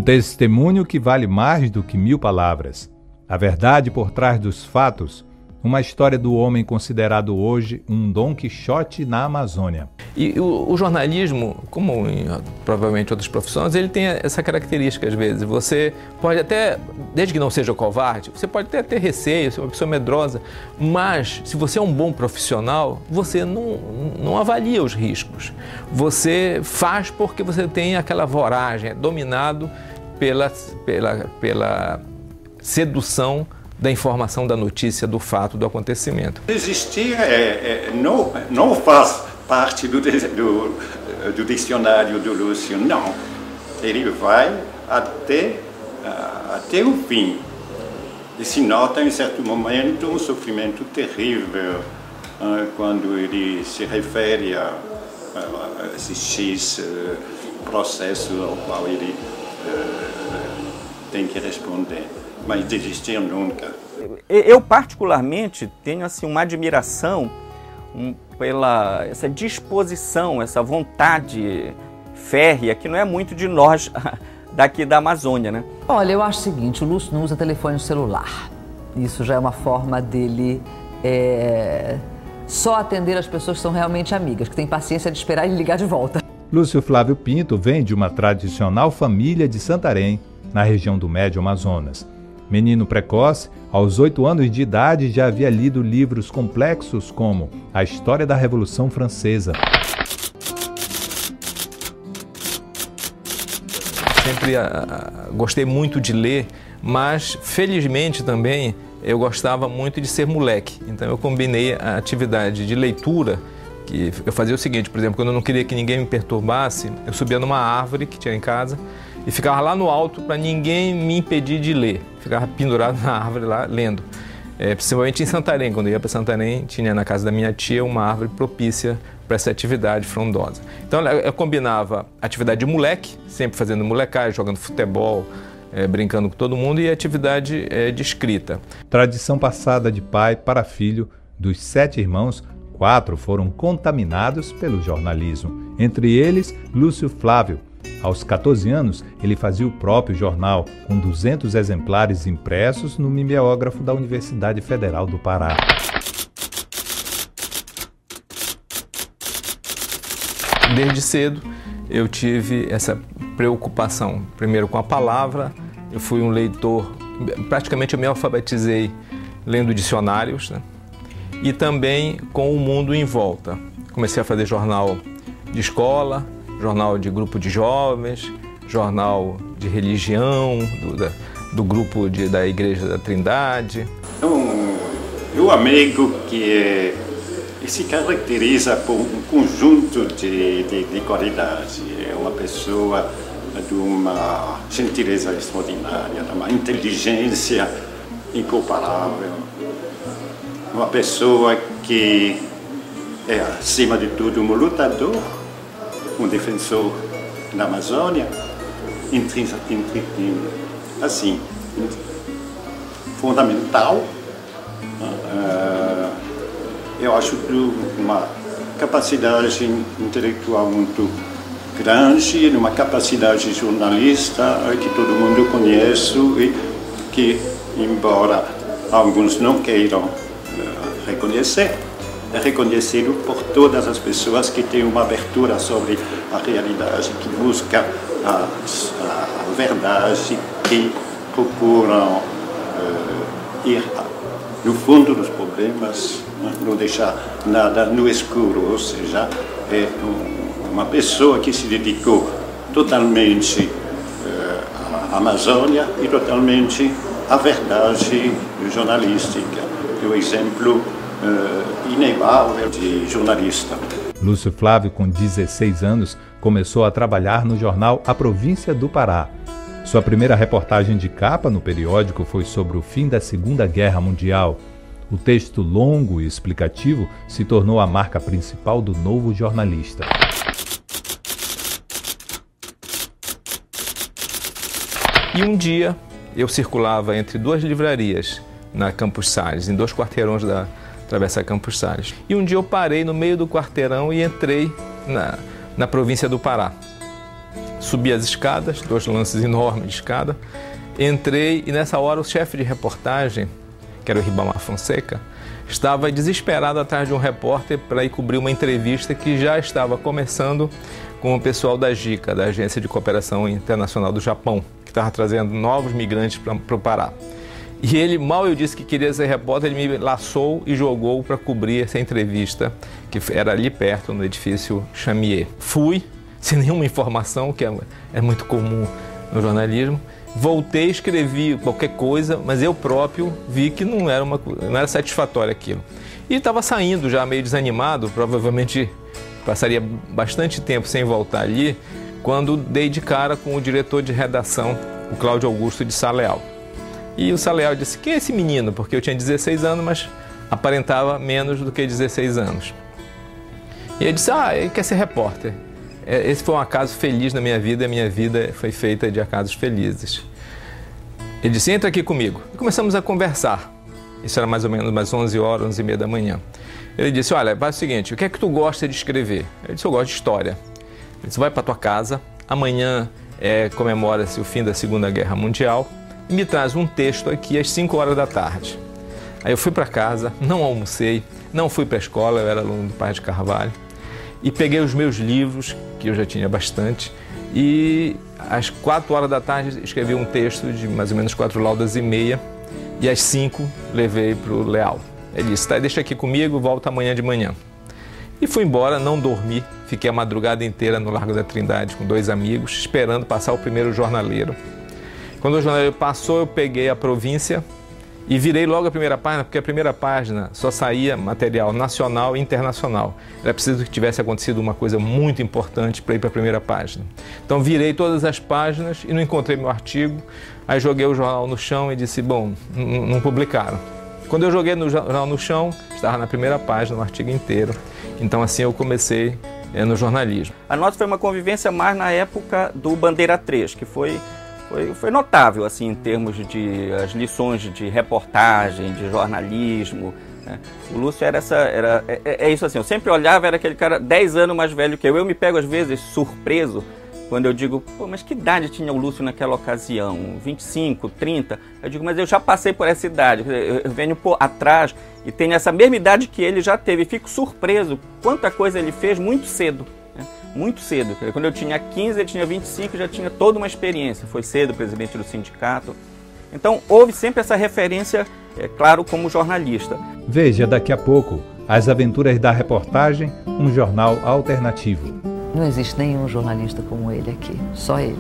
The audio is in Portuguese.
testemunho que vale mais do que 1000 palavras. A verdade por trás dos fatos. Uma história do homem considerado hoje um Dom Quixote na Amazônia. E o jornalismo, como provavelmente outras profissões, ele tem essa característica às vezes. Você pode até, desde que não seja covarde, você pode até ter receio, ser uma pessoa medrosa, mas se você é um bom profissional, você não avalia os riscos. Você faz porque você tem aquela voragem, é dominado pela sedução da informação, da notícia, do fato, do acontecimento. Desistir não faz parte do dicionário do Lúcio, não. Ele vai até o fim. E se nota em certo momento um sofrimento terrível quando ele se refere a esse X processo ao qual ele tem que responder. Mas desistir nunca. Eu particularmente tenho assim, uma admiração pela essa disposição, essa vontade férrea, que não é muito de nós daqui da Amazônia, né? Olha, eu acho o seguinte, o Lúcio não usa telefone celular. Isso já é uma forma dele só atender as pessoas que são realmente amigas, que têm paciência de esperar e ligar de volta. Lúcio Flávio Pinto vem de uma tradicional família de Santarém, na região do Médio Amazonas. Menino precoce, aos 8 anos de idade já havia lido livros complexos como A História da Revolução Francesa. Sempre gostei muito de ler, mas felizmente também eu gostava muito de ser moleque. Então eu combinei a atividade de leitura, que eu fazia o seguinte, por exemplo, quando eu não queria que ninguém me perturbasse, eu subia numa árvore que tinha em casa e ficava lá no alto para ninguém me impedir de ler. Ficava pendurado na árvore lá, lendo. Principalmente em Santarém, quando eu ia para Santarém, tinha na casa da minha tia uma árvore propícia para essa atividade frondosa. Então eu combinava atividade de moleque, sempre fazendo molecagem, jogando futebol, brincando com todo mundo, e atividade de escrita. Tradição passada de pai para filho, dos 7 irmãos, 4 foram contaminados pelo jornalismo. Entre eles, Lúcio Flávio. Aos 14 anos, ele fazia o próprio jornal, com 200 exemplares impressos no mimeógrafo da Universidade Federal do Pará. Desde cedo, eu tive essa preocupação, primeiro com a palavra. Eu fui um leitor, praticamente eu me alfabetizei lendo dicionários, né? E também com o mundo em volta. Comecei a fazer jornal de escola, jornal de grupo de jovens, jornal de religião, do grupo da Igreja da Trindade. Um amigo que se caracteriza por um conjunto de qualidades. É uma pessoa de uma gentileza extraordinária, de uma inteligência incomparável. Uma pessoa que é, acima de tudo, um lutador, um defensor da Amazônia, assim, fundamental. Eu acho uma capacidade intelectual muito grande, uma capacidade jornalista que todo mundo conhece e que, embora alguns não queiram reconhecer, é reconhecido por todas as pessoas que têm uma abertura sobre a realidade, que buscam a verdade, que procuram ir no fundo dos problemas, não deixar nada no escuro, ou seja, é uma pessoa que se dedicou totalmente à Amazônia e totalmente à verdade jornalística. É um exemplo inegável de jornalista. Lúcio Flávio, com 16 anos, começou a trabalhar no jornal A Província do Pará. Sua primeira reportagem de capa no periódico foi sobre o fim da Segunda Guerra Mundial. O texto longo e explicativo se tornou a marca principal do novo jornalista. E um dia eu circulava entre 2 livrarias na Campos Sales, em 2 quarteirões da Travessa Campos Sales. E um dia eu parei no meio do quarteirão e entrei na província do Pará. subi as escadas, 2 lances enormes de escada, entrei e nessa hora o chefe de reportagem, que era o Ribamar Fonseca, estava desesperado atrás de um repórter para ir cobrir uma entrevista que já estava começando com o pessoal da JICA, da Agência de Cooperação Internacional do Japão, que estava trazendo novos migrantes para o Pará. E ele, mal eu disse que queria ser repórter, ele me laçou e jogou para cobrir essa entrevista, que era ali perto, no edifício Chamier. Fui, sem nenhuma informação, que é muito comum no jornalismo. Voltei, escrevi qualquer coisa, mas eu próprio vi que não era satisfatório aquilo. E estava saindo já meio desanimado, provavelmente passaria bastante tempo sem voltar ali, quando dei de cara com o diretor de redação, o Cláudio Augusto de Sá Leal. E o Sá Leal disse, quem é esse menino? Porque eu tinha 16 anos, mas aparentava menos do que 16 anos. E ele disse, ele quer ser repórter. Esse foi um acaso feliz na minha vida, e a minha vida foi feita de acasos felizes. Ele disse, entra aqui comigo. E começamos a conversar. Isso era mais ou menos umas 11 horas, 11h30 da manhã. Ele disse, olha, faz o seguinte, o que é que tu gosta de escrever? Eu disse, eu gosto de história. Ele disse, vai para tua casa, amanhã comemora-se o fim da Segunda Guerra Mundial, e me traz um texto aqui às 5 horas da tarde. Aí eu fui para casa, não almocei, não fui para a escola, eu era aluno do Paz de Carvalho, e peguei os meus livros, que eu já tinha bastante, e às 4 horas da tarde escrevi um texto de mais ou menos 4 laudas e meia, e às 5 levei para o Leal. Ele disse, tá, deixa aqui comigo, volta amanhã de manhã. E fui embora, não dormi, fiquei a madrugada inteira no Largo da Trindade com 2 amigos, esperando passar o primeiro jornaleiro. Quando o jornaleiro passou, eu peguei a Província e virei logo a primeira página, porque a primeira página só saía material nacional e internacional. Era preciso que tivesse acontecido uma coisa muito importante para ir para a primeira página. Então virei todas as páginas e não encontrei meu artigo, aí joguei o jornal no chão e disse, bom, não publicaram. Quando eu joguei no jornal no chão, estava na primeira página, o artigo inteiro. Então assim eu comecei no jornalismo. A nossa foi uma convivência mais na época do Bandeira 3, que foi notável assim, em termos de as lições de reportagem, de jornalismo. Né? O Lúcio era isso assim, eu sempre olhava, era aquele cara 10 anos mais velho que eu. Eu me pego às vezes surpreso quando eu digo, pô, mas que idade tinha o Lúcio naquela ocasião? 25, 30? Eu digo, mas eu já passei por essa idade, eu venho atrás e tenho essa mesma idade que ele já teve. Fico surpreso quanta coisa ele fez muito cedo. Muito cedo. Quando eu tinha 15, ele tinha 25, já tinha toda uma experiência. Foi cedo presidente do sindicato. Então, houve sempre essa referência, claro, como jornalista. Veja daqui a pouco As Aventuras da Reportagem, um jornal alternativo. Não existe nenhum jornalista como ele aqui, só ele.